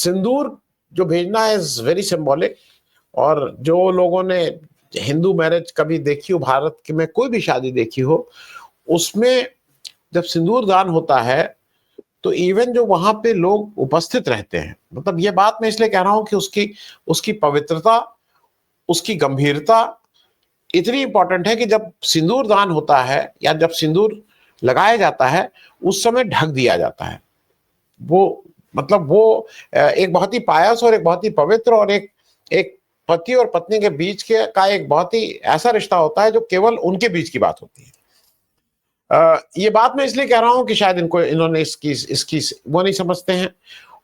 सिंदूर जो भेजना है इज वेरी सिंबॉलिक। और जो लोगों ने हिंदू मैरिज कभी देखी हो, भारत की में कोई भी शादी देखी हो, उसमें जब सिंदूर दान होता है तो इवन जो वहां पे लोग उपस्थित रहते हैं, मतलब ये बात मैं इसलिए कह रहा हूं कि उसकी उसकी पवित्रता, उसकी गंभीरता इतनी इंपॉर्टेंट है कि जब सिंदूर दान होता है या जब सिंदूर लगाया जाता है, उस समय ढक दिया जाता है। वो मतलब वो एक बहुत ही पायस और एक बहुत ही पवित्र और एक एक पति और पत्नी के बीच के का एक बहुत ही ऐसा रिश्ता होता है जो केवल उनके बीच की बात होती है। ये बात मैं इसलिए कह रहा हूं कि शायद इन्होंने इसकी इसकी वो नहीं समझते हैं।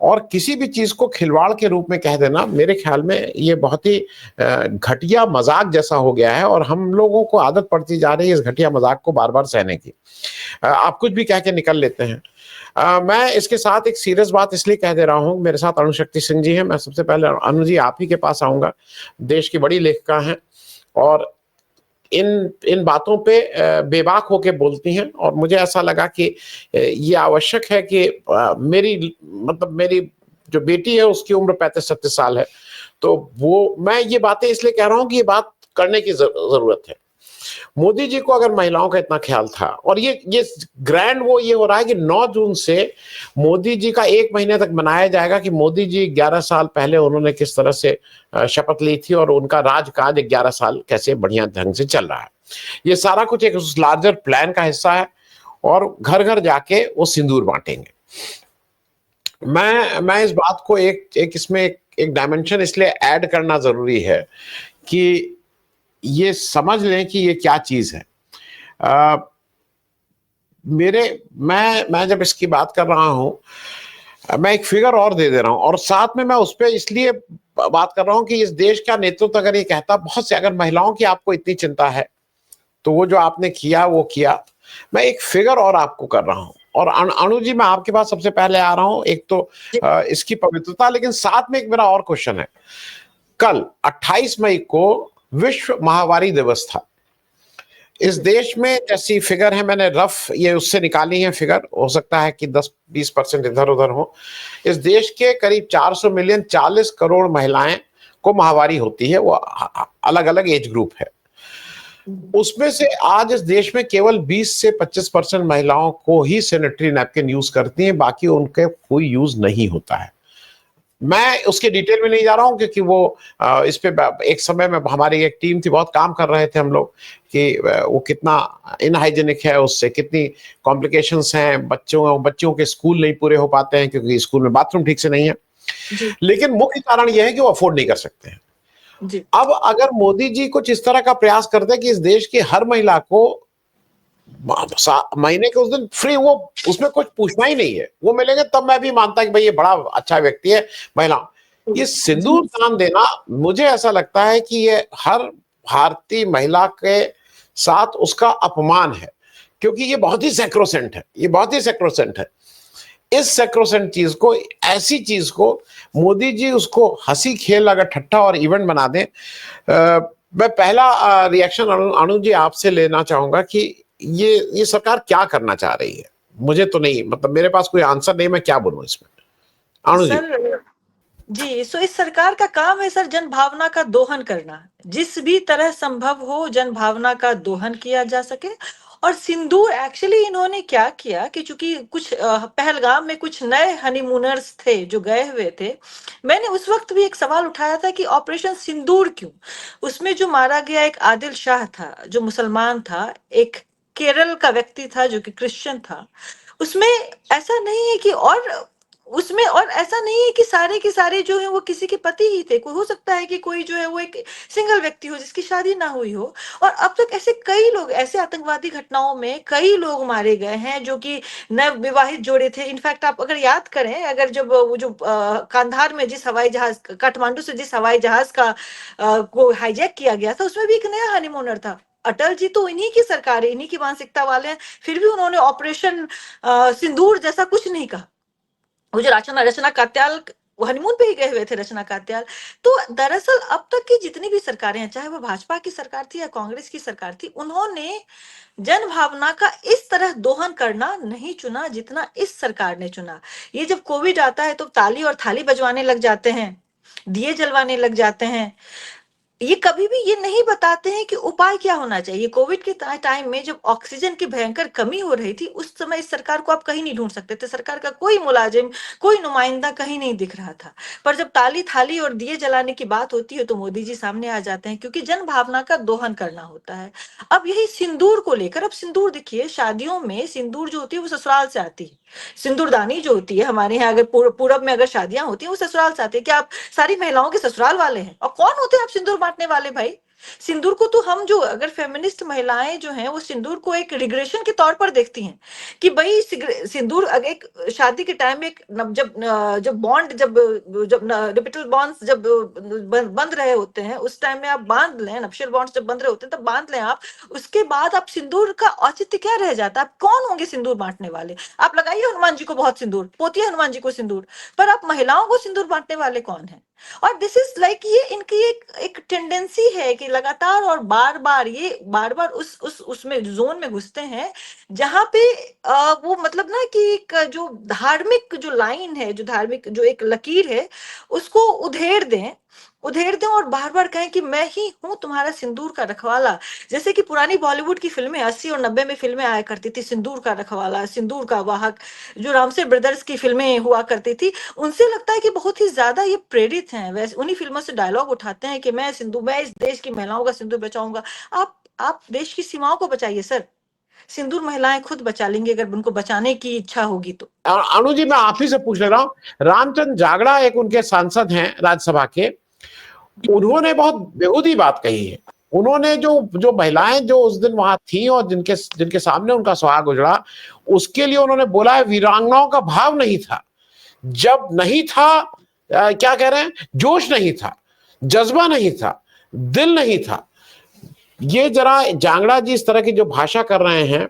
और किसी भी चीज को खिलवाड़ के रूप में कह देना मेरे ख्याल में ये बहुत ही घटिया मजाक जैसा हो गया है, और हम लोगों को आदत पड़ती जा रही है इस घटिया मजाक को बार बार सहने की। आप कुछ भी कह के निकल लेते हैं। मैं इसके साथ एक सीरियस बात इसलिए कह दे रहा हूं, मेरे साथ अणु शक्ति सिंह जी हैं। मैं सबसे पहले अनु जी आप ही के पास आऊंगा, देश की बड़ी लेखिका हैं और इन इन बातों पे बेबाक होके बोलती हैं। और मुझे ऐसा लगा कि ये आवश्यक है कि मेरी जो बेटी है उसकी उम्र 35-36 साल है, तो वो मैं ये बातें इसलिए कह रहा हूं कि ये बात करने की जरूरत है। मोदी जी को अगर महिलाओं का इतना ख्याल था, और ये ग्रैंड वो ये हो रहा है कि 9 जून से मोदी जी का 1 महीने तक मनाया जाएगा कि मोदी जी 11 साल पहले उन्होंने किस तरह से शपथ ली थी और उनका राजकाज 11 साल कैसे बढ़िया ढंग से चल रहा है। ये सारा कुछ एक उस लार्जर प्लान का हिस्सा है, और घर घर जाके वो सिंदूर बांटेंगे। मैं इस बात को एक इसमें एक डायमेंशन इसलिए ऐड करना जरूरी है कि ये समझ लें कि ये क्या चीज है। मैं जब इसकी बात कर रहा हूं, मैं एक फिगर और दे रहा हूं, और साथ में मैं उस पर इसलिए बात कर रहा हूं कि इस देश का नेतृत्व अगर ये कहता बहुत से, अगर महिलाओं की आपको इतनी चिंता है तो वो जो आपने किया वो किया। मैं एक फिगर और आपको कर रहा हूं, और अनु जी मैं आपके पास सबसे पहले आ रहा हूं। एक तो इसकी पवित्रता, लेकिन साथ में एक मेरा और क्वेश्चन है। कल 28 मई को विश्व महामारी दिवस था। इस देश में जैसी फिगर है, मैंने रफ ये उससे निकाली है फिगर, हो सकता है कि 10-20% इधर उधर हो। इस देश के करीब 400 मिलियन 40 करोड़ महिलाएं को महामारी होती है, वो अलग अलग एज ग्रुप है। उसमें से आज इस देश में केवल 20 से 25% महिलाओं को ही सैनिटरी नैपकिन यूज करती हैं, बाकी उनके कोई यूज नहीं होता है। मैं उसके डिटेल में नहीं जा रहा हूं क्योंकि वो इस पे एक समय में हमारी एक टीम थी, बहुत काम कर रहे थे हम लोग कि वो कितना इनहाइजेनिक है, उससे कितनी कॉम्प्लिकेशंस हैं, बच्चों के स्कूल नहीं पूरे हो पाते हैं क्योंकि स्कूल में बाथरूम ठीक से नहीं है। लेकिन मुख्य कारण यह है कि वो अफोर्ड नहीं कर सकते हैं। अब अगर मोदी जी कुछ इस तरह का प्रयास करते हैं कि इस देश की हर महिला को महीने के उस दिन फ्री, वो उसमें कुछ पूछना ही नहीं है, वो मिलेंगे, तब मैं भी मानता कि भाई ये बड़ा अच्छा व्यक्ति है। महिला ये सिंदूर दान देना, मुझे ऐसा लगता है कि ये हर भारतीय महिला के साथ उसका अपमान है, क्योंकि ये बहुत ही सैक्रोसेंट है, ये बहुत ही सैक्रोसेंट है। इस सैक्रोसेंट चीज को, ऐसी चीज को मोदी जी उसको हंसी खेल अगर ठट्ठा और इवेंट बना दें। मैं पहला रिएक्शन अनु जी आपसे लेना चाहूंगा कि ये सरकार क्या करना चाह रही है। मुझे तो नहीं, मतलब मेरे पास कोई आंसर नहीं, मैं क्या बोलूं इसमें। अनु जी, सो इस सरकार का काम है सर जन भावना का दोहन करना, जिस भी तरह संभव हो जन भावना का दोहन किया जा सके। और सिंदूर एक्चुअली इन्होंने क्या किया कि चूंकि कुछ पहलगाम में कुछ नए हनीमूनर्स थे जो गए हुए थे, मैंने उस वक्त भी एक सवाल उठाया था कि ऑपरेशन सिंदूर क्यों। उसमें जो मारा गया एक आदिल शाह था जो मुसलमान था, एक केरल का व्यक्ति था जो कि क्रिश्चियन था। उसमें ऐसा नहीं है कि और ऐसा नहीं है कि सारे के सारे जो है वो किसी के पति ही थे। कोई हो सकता है कि कोई जो है वो एक सिंगल व्यक्ति हो जिसकी शादी ना हुई हो। और अब तक ऐसे कई लोग, ऐसे आतंकवादी घटनाओं में कई लोग मारे गए हैं जो कि नव विवाहित जोड़े थे। इनफैक्ट आप अगर याद करें, अगर जब वो जो कांधार में जिस हवाई जहाज, काठमांडू से जिस हवाई जहाज का को हाईजैक किया गया था, उसमें भी एक नया हनीमूनर था। अटल जी तो इन्हीं की सरकार है, इन्हीं की मानसिकता वाले हैं, फिर भी उन्होंने ऑपरेशन सिंदूर जैसा कुछ नहीं कहा। वो जो रचना कात्याल हनीमून पे ही गए हुए थे रचना कात्याल। तो दरअसल अब तक की जितनी भी सरकारें हैं, चाहे वो भाजपा की सरकार थी या कांग्रेस की सरकार थी, उन्होंने जन भावना का इस तरह दोहन करना नहीं चुना जितना इस सरकार ने चुना। ये जब कोविड आता है तो ताली और थाली बजवाने लग जाते हैं, दिए जलवाने लग जाते हैं, ये कभी भी ये नहीं बताते हैं कि उपाय क्या होना चाहिए। कोविड के टाइम में जब ऑक्सीजन की भयंकर कमी हो रही थी, उस समय इस सरकार को आप कहीं नहीं ढूंढ सकते थे, सरकार का कोई मुलाजिम, कोई नुमाइंदा कहीं नहीं दिख रहा था। पर जब ताली थाली और दिए जलाने की बात होती है तो मोदी जी सामने आ जाते हैं, क्योंकि जन भावना का दोहन करना होता है। अब यही सिंदूर को लेकर, अब सिंदूर देखिए, शादियों में सिंदूर जो होती है वो ससुराल से आती है, सिंदूरदानी जो होती है हमारे यहाँ, अगर पूरब में अगर शादियां होती है वो ससुराल से आती है। क्या आप सारी महिलाओं के ससुराल वाले हैं? और कौन होते हैं आप सिंदूर बांटने वाले भाई? सिंदूर को तो हम, जो अगर फेमिनिस्ट महिलाएं जो हैं वो सिंदूर को एक रिग्रेशन के तौर पर देखती हैं कि भाई सिंदूर एक शादी के टाइम में एक जब बॉन्ड जब रिपिटल बॉन्ड्स जब बंध रहे होते हैं, उस टाइम में आप बांध लें, नप्शल बॉन्ड्स जब बंध रहे होते हैं तब बांध लें आप। उसके बाद आप सिंदूर का औचित्य क्या रह जाता है? आप कौन होंगे सिंदूर बांटने वाले? आप लगाइए हनुमान जी को बहुत सिंदूर, पोतिए हनुमान जी को सिंदूर, पर आप महिलाओं को सिंदूर बांटने वाले कौन है? और दिस इज लाइक, ये इनकी एक टेंडेंसी है कि लगातार और बार बार ये बार बार उस उसमें जोन में घुसते हैं जहां पे वो मतलब ना कि एक जो धार्मिक जो लाइन है, जो धार्मिक जो एक लकीर है, उसको उधेड़ दें और बार बार कहें कि मैं ही हूं तुम्हारा सिंदूर का रखवाला। जैसे कि पुरानी बॉलीवुड की फिल्में 80 और 90 में फिल्में आया करती थी, सिंदूर का रखवाला, सिंदूर का वाहक, जो रामसे ब्रदर्स की फिल्में हुआ करती थी, उनसे लगता है कि बहुत ही ज्यादा ये प्रेरित हैं। वैसे उन्हीं फिल्मों से डायलॉग उठाते हैं कि मैं इस देश की महिलाओं का सिंदूर बचाऊंगा। आप देश की सीमाओं को बचाइए सर, सिंदूर महिलाएं खुद बचा लेंगी अगर उनको बचाने की इच्छा होगी तो। अनु जी, मैं आप ही से पूछ ले रहा हूँ, रामचंद्र जागड़ा एक उनके सांसद हैं राज्यसभा के, उन्होंने बहुत बेहूदी बात कही है। उन्होंने जो जो महिलाएं जो उस दिन वहां थी और जिनके जिनके सामने उनका सुहाग उजड़ा, उसके लिए उन्होंने बोला है वीरांगनाओं का भाव नहीं था, जब नहीं था, क्या कह रहे हैं, जोश नहीं था, जज्बा नहीं था, दिल नहीं था। ये जरा जांगड़ा जी इस तरह की जो भाषा कर रहे हैं,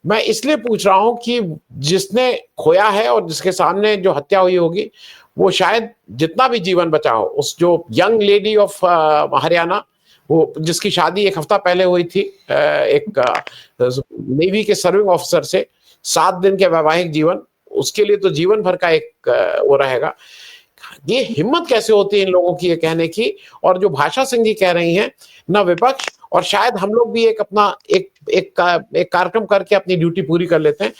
मैं इसलिए पूछ रहा हूं कि जिसने खोया है और जिसके सामने जो हत्या हुई होगी, वो शायद जितना भी जीवन बचा हो, उस जो यंग लेडी ऑफ हरियाणा, वो जिसकी शादी एक हफ्ता पहले हुई थी एक नेवी के सर्विंग ऑफिसर से, 7 दिन के वैवाहिक जीवन, उसके लिए तो जीवन भर का एक वो रहेगा। ये हिम्मत कैसे होती है इन लोगों की ये कहने की? और जो भाषा सिंह जी कह रही हैं, ना विपक्ष और शायद हम लोग भी एक अपना एक कार्यक्रम करके अपनी ड्यूटी पूरी कर लेते हैं,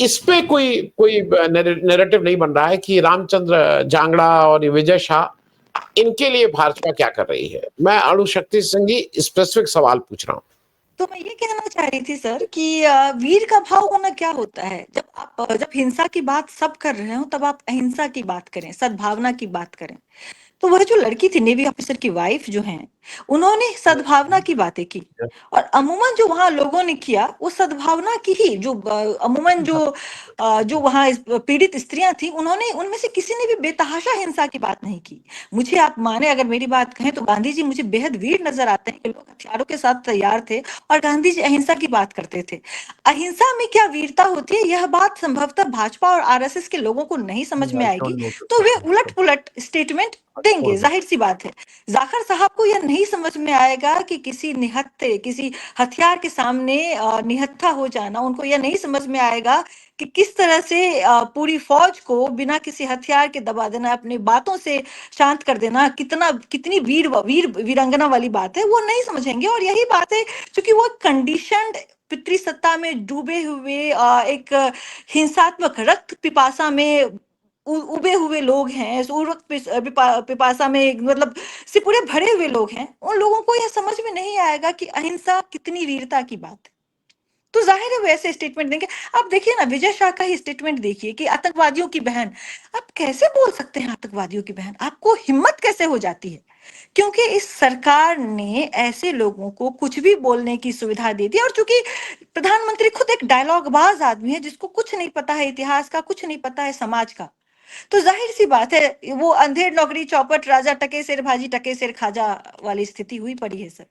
इस पे कोई नैरेटिव नहीं बन रहा है कि रामचंद्र जांगड़ा और विजय शाह, इनके लिए भाजपा क्या कर रही है? मैं अणुशक्ति सिंह जी स्पेसिफिक सवाल पूछ रहा हूँ। तो मैं ये कहना चाह रही थी सर कि वीर का भाव होना क्या होता है? जब हिंसा की बात सब कर रहे हो तब आप अहिंसा की बात करें, सद्भावना की बात करें। तो वह जो लड़की थी, नेवी ऑफिसर की वाइफ जो हैं, उन्होंने सद्भावना की बातें की। और अमूमन जो वहां लोगों ने किया वो सद्भावना की ही, जो अमूमन जो वहां पीड़ित स्त्रियां थी, उन्होंने उनमें से किसी ने भी बेतहाशा हिंसा की बात नहीं की। मुझे आप माने अगर मेरी बात कहें तो गांधी जी मुझे बेहद वीर नजर आते हैं कि लोग हथियारों के साथ तैयार थे और गांधी जी अहिंसा की बात करते थे। अहिंसा में क्या वीरता होती है, यह बात संभवतः भाजपा और आरएसएस के लोगों को नहीं समझ में आएगी, तो वे उलट पुलट स्टेटमेंट देंगे, जाहिर सी बात है। जाखिर साहब को यह नहीं समझ में आएगा कि किसी हथियार के सामने निहत्था हो जाना, उनको यह नहीं समझ में आएगा कि किस तरह से पूरी फौज को बिना किसी हथियार के दबा देना, अपनी बातों से शांत कर देना, कितनी वीरंगना वाली बात है, वो नहीं समझेंगे। और यही बात है, क्योंकि वो कंडीशनड पितृसत्ता में डूबे हुए एक हिंसात्मक रक्त पिपासा में उबे हुए लोग हैं, उस पिपासा में मतलब से पूरे भरे हुए लोग हैं। उन लोगों को यह समझ में नहीं आएगा कि अहिंसा कितनी वीरता की बात है। तो जाहिर है वैसे स्टेटमेंट देंगे। आप देखिए ना, विजय शाह का ही स्टेटमेंट देखिए कि आतंकवादियों की बहन। आप कैसे बोल सकते हैं आतंकवादियों की बहन? आपको हिम्मत कैसे हो जाती है? क्योंकि इस सरकार ने ऐसे लोगों को कुछ भी बोलने की सुविधा दे दी। और चूंकि प्रधानमंत्री खुद एक डायलॉगबाज आदमी है, जिसको कुछ नहीं पता है इतिहास का, कुछ नहीं पता है समाज का, तो जाहिर सी बात है वो अंधेर नौकरी चौपट, राजा टके सिर भाजी टके सिर खाजा वाली स्थिति हुई पड़ी है सर।